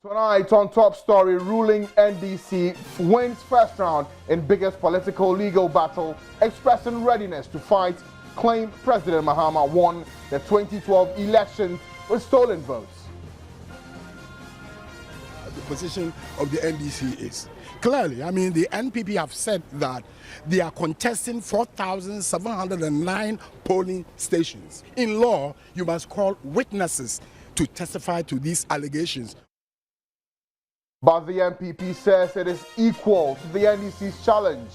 Tonight on Top Story, ruling NDC wins first round in biggest political legal battle, expressing readiness to fight, claim President Mahama won the 2012 elections with stolen votes. The position of the NDC is clearly, the NPP have said that they are contesting 4,709 polling stations. In law, you must call witnesses to testify to these allegations. But the MPP says it is equal to the NDC's challenge.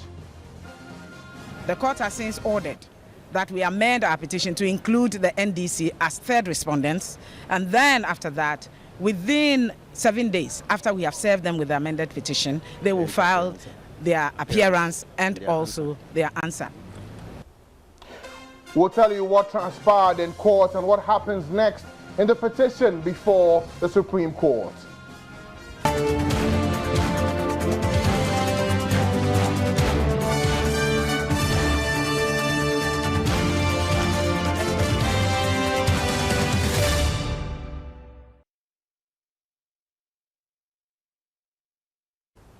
The court has since ordered that we amend our petition to include the NDC as third respondents, and then after that, within 7 days after we have served them with the amended petition, they will file their appearance and also their answer. We'll tell you what transpired in court and what happens next in the petition before the Supreme Court.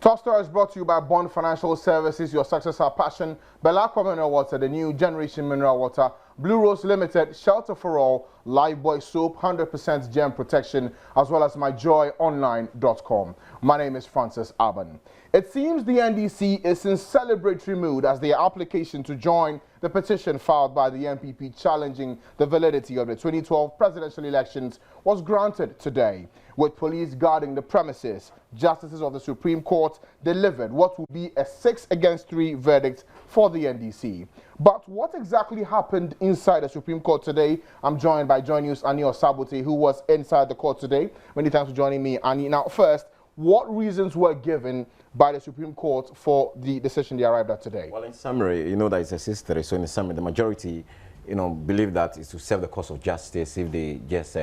Top Story is brought to you by Bond Financial Services, your success, our passion, Belacqua Mineral Water, the new generation mineral water, Blue Rose Limited, Shelter for All, Lifebuoy Soap, 100% germ protection, as well as myjoyonline.com. My name is Francis Aban. It seems the NDC is in celebratory mood as their application to join the petition filed by the MPP challenging the validity of the 2012 presidential elections was granted today. With police guarding the premises, justices of the Supreme Court delivered what will be a 6-3 verdict for the NDC. But what exactly happened inside the Supreme Court today? I'm joined by Joy News' Ani Osabote, who was inside the court today. Many thanks for joining me, Ani. Now, first, what reasons were given by the Supreme Court for the decision they arrived at today? Well, in summary, you know that it's a 6-3, so in summary, the majority, believe that it's to serve the cause of justice if they just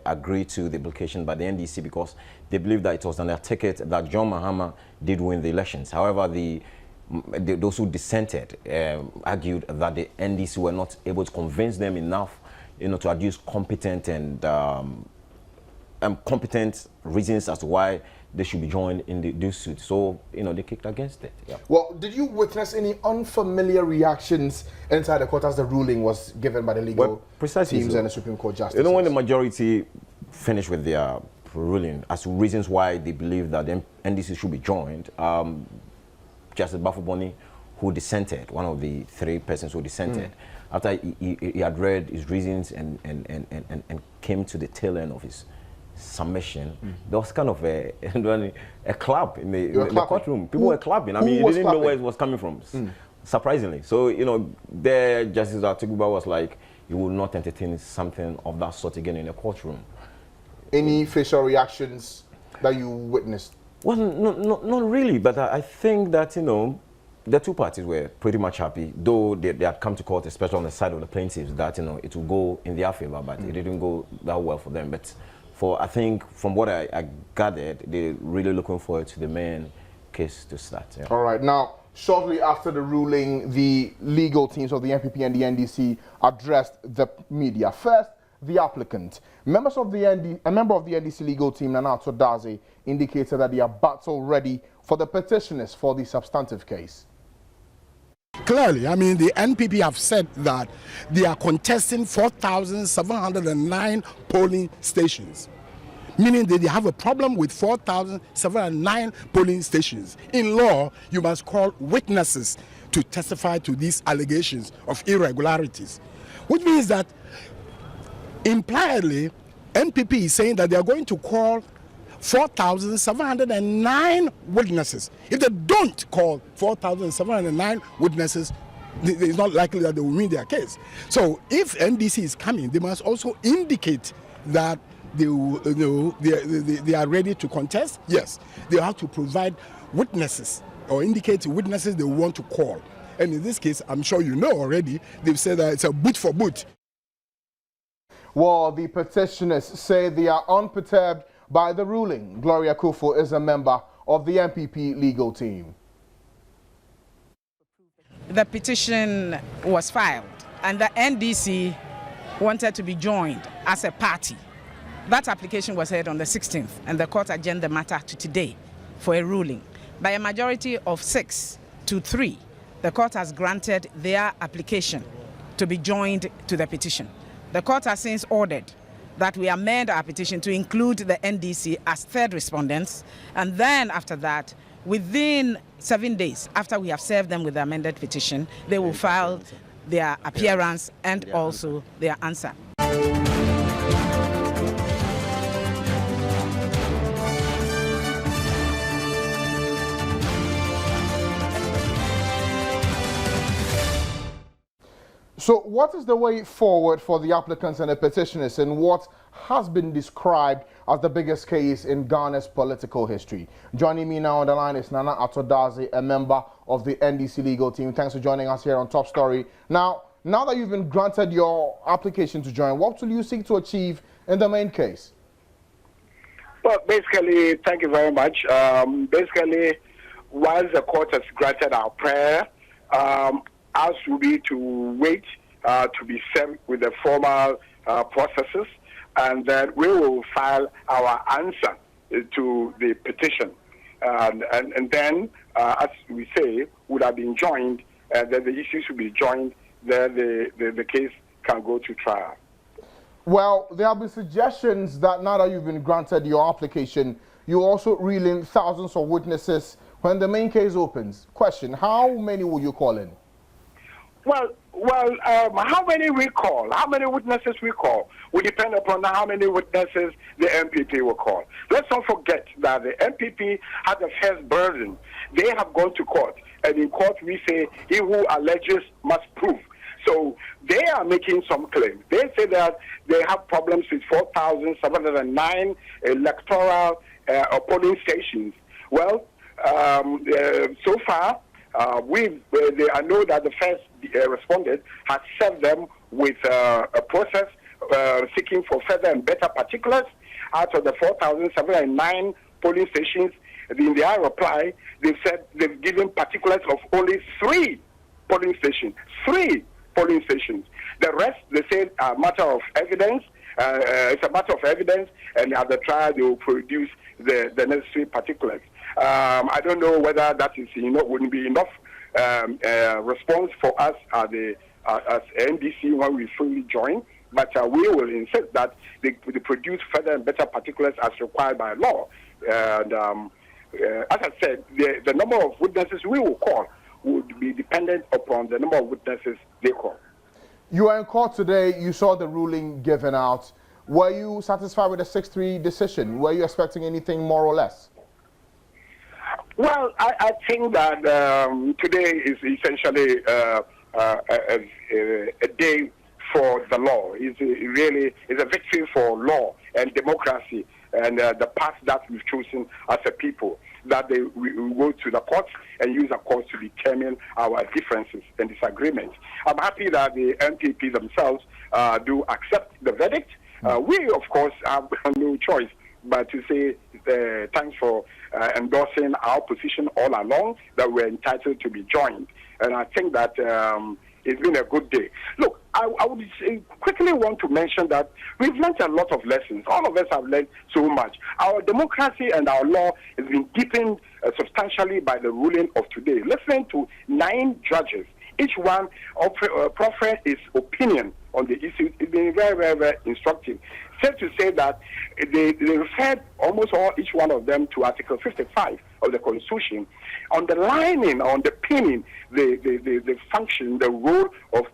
agree to the application by the NDC, because they believe that it was on their ticket that John Mahama did win the elections. However, those who dissented argued that the NDC were not able to convince them enough, to adduce competent and competent reasons as to why they should be joined in this suit. So, they kicked against it. Yeah. Well, did you witness any unfamiliar reactions inside the court as the ruling was given by the legal teams and the Supreme Court justices? When the majority finished with their ruling as to reasons why they believe that the NDC should be joined, Justice Bafuboni, who dissented, one of the 3 persons who dissented, after he had read his reasons and came to the tail end of his submission, there was kind of a clap in the courtroom. People were clapping. You didn't know where it was coming from, surprisingly. So, the Justice Atuguba was like, you will not entertain something of that sort again in the courtroom. Any facial reactions that you witnessed? Well, not really, but I think that, the 2 parties were pretty much happy, though they had come to court, especially on the side of the plaintiffs, that, it will go in their favor, but it didn't go that well for them. But I think, from what I gathered, they're really looking forward to the main case to start. Yeah. All right. Now, shortly after the ruling, the legal teams of the MPP and the NDC addressed the media. First, the applicant. A member of the NDC legal team, Nanato Daze, indicated that they are battle ready for the petitioners for the substantive case. Clearly, the NPP have said that they are contesting 4,709 polling stations, meaning that they have a problem with 4,709 polling stations. In law, you must call witnesses to testify to these allegations of irregularities, which means that impliedly, NPP is saying that they are going to call 4,709 witnesses. If they don't call 4,709 witnesses, it's not likely that they will win their case. So if NDC is coming, they must also indicate that they are ready to contest. Yes, they have to provide witnesses or indicate the witnesses they want to call. And in this case, I'm sure you know already, they've said that it's a boot for boot. Well, the petitioners say they are unperturbed by the ruling. Gloria Echo is a member of the MPP legal team. The petition was filed, and the NDC wanted to be joined as a party That application was heard on the 16th, and the court adjourned the matter to today for a ruling. By a majority of 6 to 3, the court has granted their application to be joined to the petition. The court has since ordered that we amend our petition to include the NDC as third respondents, and then after that, within 7 days after we have served them with the amended petition, they will file their appearance and also their answer. So what is the way forward for the applicants and the petitioners in what has been described as the biggest case in Ghana's political history? Joining me now on the line is Nana Atodazi, a member of the NDC legal team. Thanks for joining us here on Top Story. Now that you've been granted your application to join, what will you seek to achieve in the main case? Well, basically, thank you very much. Basically, once the court has granted our prayer, us will be to wait to be sent with the formal processes, and then we will file our answer to the petition. And then, as we say, would have been joined, then the issues will be joined, then the case can go to trial. Well, there have been suggestions that now that you've been granted your application, you also reel in thousands of witnesses when the main case opens. Question, how many will you call in? Well, how many we call, how many witnesses we call, will depend upon how many witnesses the MPP will call. Let's not forget that the MPP had the first burden. They have gone to court, and in court we say, he who alleges must prove. So they are making some claims. They say that they have problems with 4,709 electoral polling stations. Well, so far, I know that the first respondent has served them with a process seeking for further and better particulars. Out of the 4,709 polling stations, in their reply, they've said they've given particulars of only 3 polling stations. 3 polling stations. The rest, they say, are a matter of evidence. It's a matter of evidence, and at the trial, they will produce the necessary particulars. I don't know whether that is wouldn't be enough response for us as NDC when we fully join, but we will insist that they produce further and better particulars as required by law. And as I said, the number of witnesses we will call would be dependent upon the number of witnesses they call. You are in court today. You saw the ruling given out. Were you satisfied with the 6-3 decision? Were you expecting anything more or less? Well, I think that today is essentially a day for the law. It's a victory for law and democracy and the path that we've chosen as a people, that we go to the courts and use the courts to determine our differences and disagreements. I'm happy that the MPP themselves do accept the verdict. We, of course, have no choice but to say thanks for endorsing our position all along, that we're entitled to be joined. And I think that it's been a good day. Look, I would quickly want to mention that we've learned a lot of lessons. All of us have learned so much. Our democracy and our law has been deepened substantially by the ruling of today. Listen to 9 judges. Each one proffered his opinion on the issue. It's been very, very, very instructive. Said to say that they referred each one of them to Article 55 of the Constitution, underlining, underpinning the function, the role of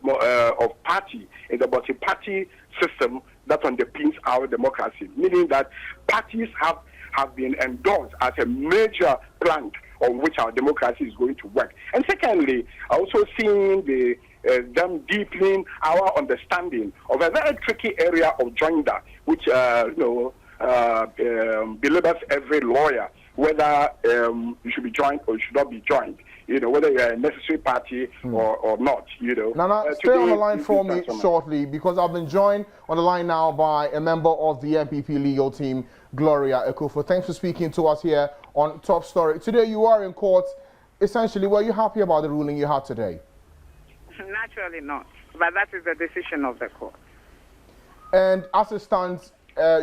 party in the multi-party system that underpins our democracy, meaning that parties have been endorsed as a major plank on which our democracy is going to work. And secondly, also seeing them deepening our understanding of a very tricky area of joinder, which believers every lawyer, whether you should be joined or you should not be joined, whether you're a necessary party or not, Nana, stay on the line for me shortly, because I've been joined on the line now by a member of the MPP legal team, Gloria Echo. Thanks for speaking to us here on Top Story. Today you are in court. Essentially, were you happy about the ruling you had today? Naturally not, but that is the decision of the court. And as it stands,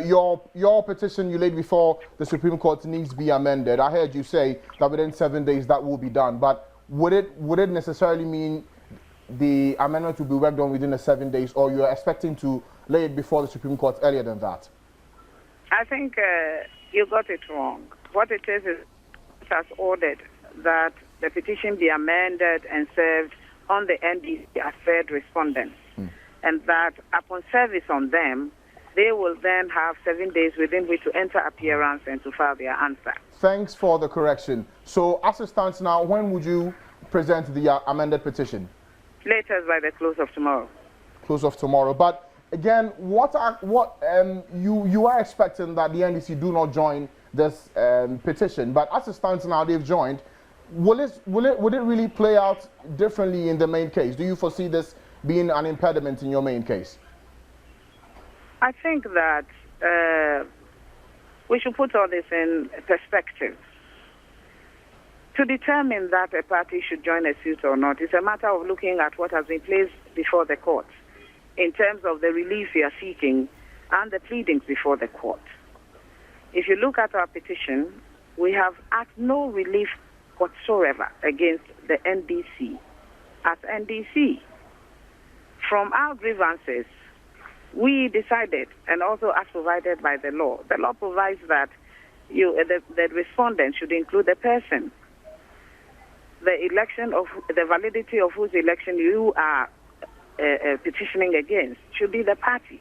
your petition you laid before the Supreme Court needs to be amended. I heard you say that within 7 days that will be done, but would it necessarily mean the amendment will be worked on within the 7 days, or you're expecting to lay it before the Supreme Court earlier than that? I think you got it wrong. What it is it has ordered that the petition be amended and served on the NDC as third respondents, and that upon service on them, they will then have 7 days within which to enter appearance and to file their answer. Thanks for the correction. So, as it stands now, when would you present the amended petition? Latest by the close of tomorrow. Close of tomorrow. But again, you are expecting that the NDC do not join this petition, but as it stands now, they've joined. Would it really play out differently in the main case? Do you foresee this being an impediment in your main case? I think that we should put all this in perspective. To determine that a party should join a suit or not is a matter of looking at what has been placed before the court in terms of the relief we are seeking and the pleadings before the court. If you look at our petition, we have asked no relief whatsoever against the NDC as NDC. From our grievances, we decided, and also as provided by the law provides that the respondent should include the person, the validity of whose election you are petitioning against should be the party.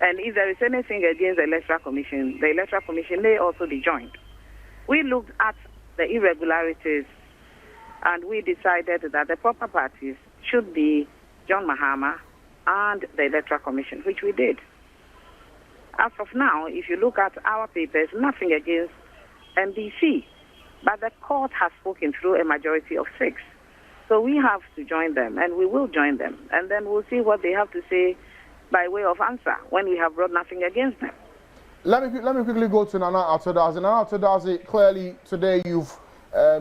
And if there is anything against the Electoral Commission may also be joined. We looked at the irregularities and we decided that the proper parties should be John Mahama and the Electoral Commission, which we did. As of now, if you look at our papers, nothing against NDC, but the court has spoken through a majority of 6. So we have to join them, and we will join them, and then we'll see what they have to say by way of answer when we have brought nothing against them. Let me quickly go to Nana Atodazi. Nana Atodazi, clearly today you've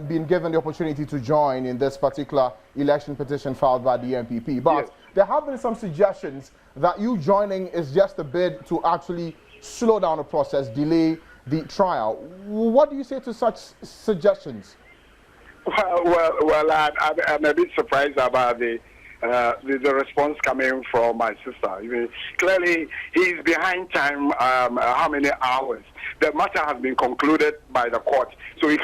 been given the opportunity to join in this particular election petition filed by the MPP, but yes, there have been some suggestions that you joining is just a bid to actually slow down the process, delay the trial. What do you say to such suggestions? Well, I'm a bit surprised about the response coming from my sister. I mean, clearly, he's behind time. How many hours? The matter has been concluded by the court, so she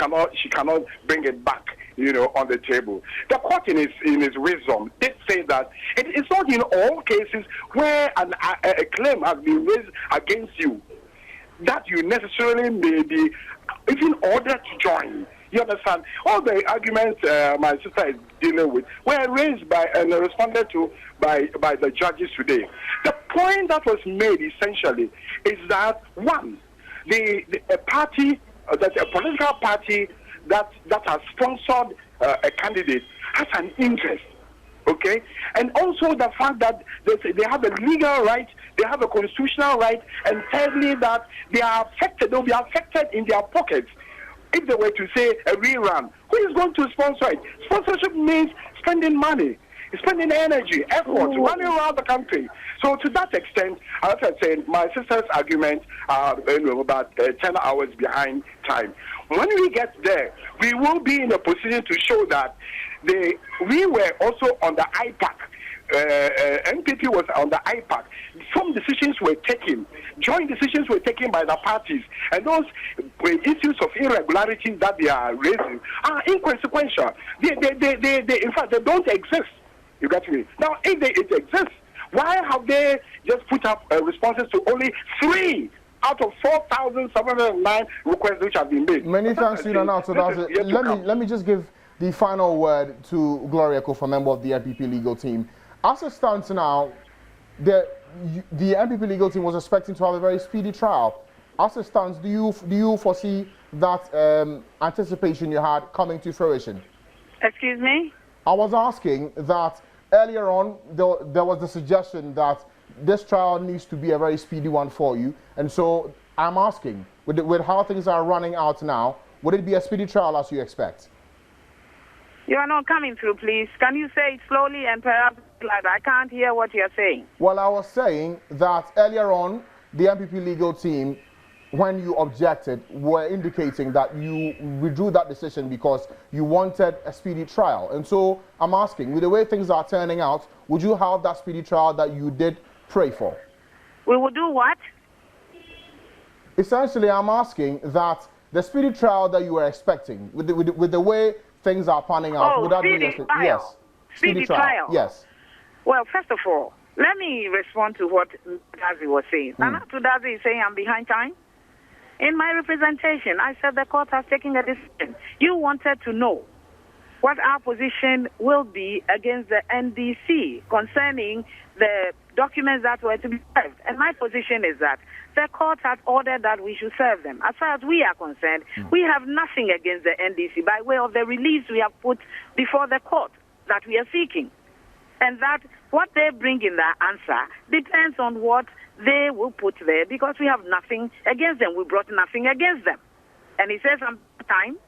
cannot bring it back, on the table. The court, in its wisdom, did say that it's not in all cases where a claim has been raised against you that you necessarily may be even ordered to join. You understand? All the arguments my sister is dealing with were raised by and responded to by the judges today. The point that was made essentially is that one, a party, that a political party that has sponsored a candidate has an interest. Okay, and also the fact that they have a legal right, they have a constitutional right, and thirdly that they'll be affected in their pockets. If they were to say a rerun, who is going to sponsor it? Sponsorship means spending money, spending energy, effort, running around the country. So to that extent, as I said, my sister's argument are about 10 hours behind time. When we get there, we will be in a position to show that we were also on the IPAC. NPP was on the IPAC. Some decisions were taken, joint decisions were taken by the parties, and those issues of irregularities that they are raising are inconsequential. They in fact, they don't exist. You got me? Now, if it exists, why have they just put up responses to only 3 out of 4,709 requests which have been made? Many thanks, Nana. So let me just give the final word to Gloria Echo, member of the NPP legal team. As it stands now, the NPP legal team was expecting to have a very speedy trial. As it stands, do you foresee that anticipation you had coming to fruition? Excuse me? I was asking that earlier on there was the suggestion that this trial needs to be a very speedy one for you, and so I'm asking, with how things are running out now, would it be a speedy trial as you expect? You are not coming through, please. Can you say it slowly and perhaps loud? I can't hear what you're saying. Well, I was saying that earlier on the MPP legal team, when you objected, were indicating that you withdrew that decision because you wanted a speedy trial. And so I'm asking, with the way things are turning out, would you have that speedy trial that you did pray for? We will do what? Essentially, I'm asking that the speedy trial that you were expecting, with the way things are panning out, would that be speedy trial. Yes. Speedy trial. Yes. Well, first of all, let me respond to what Dazi was saying. Nana Dazi is saying I'm behind time. In my representation, I said the court has taken a decision. You wanted to know what our position will be against the NDC concerning the documents that were to be served. And my position is that the court has ordered that we should serve them. As far as we are concerned, we have nothing against the NDC by way of the release we have put before the court that we are seeking. And that what they bring in their answer depends on what they will put there, because we have nothing against them. We brought nothing against them. And he says, time.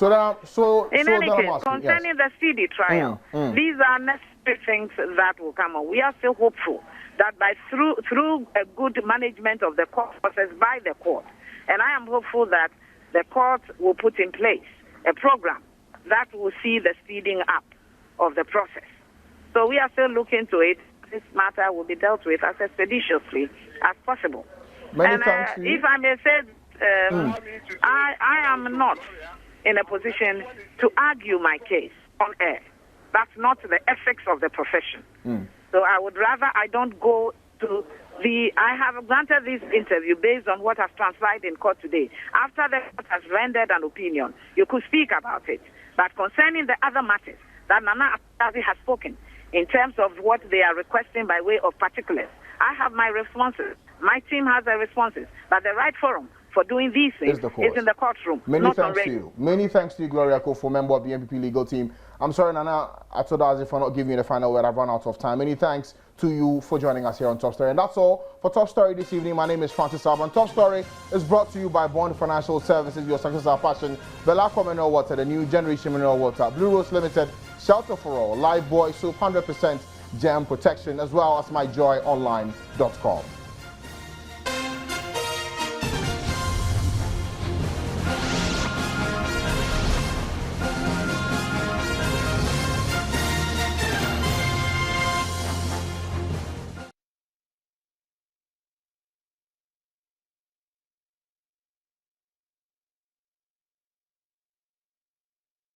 In any case, concerning the speedy trial, these are necessary things that will come on. We are still hopeful that through a good management of the court process by the court, and I am hopeful that the court will put in place a program that will see the speeding up of the process. So we are still looking to it. This matter will be dealt with as expeditiously as possible. Many thanks to you. If I may say, I am not in a position to argue my case on air. That's not the ethics of the profession. So I would rather I don't go to I have granted this interview based on what has transpired in court today. After the court has rendered an opinion, you could speak about it. But concerning the other matters that Nana Atazi has spoken, in terms of what they are requesting by way of particulars, I have my responses. My team has their responses. But the right forum for doing these things is in the courtroom. Many thanks to you. Many thanks to you, Gloria Echo, for member of the MPP legal team. I'm sorry, Nana Atazi, for not giving you the final word. I've run out of time. Many thanks to you for joining us here on Top Story. And that's all for Top Story this evening. My name is Francis Alban. Top Story is brought to you by Bond Financial Services, your success, our passion. Belacqua Mineral Water, the new generation mineral water. Blue Rose Limited, Shelter for All, Live Boy Soap, 100% germ protection, as well as myjoyonline.com.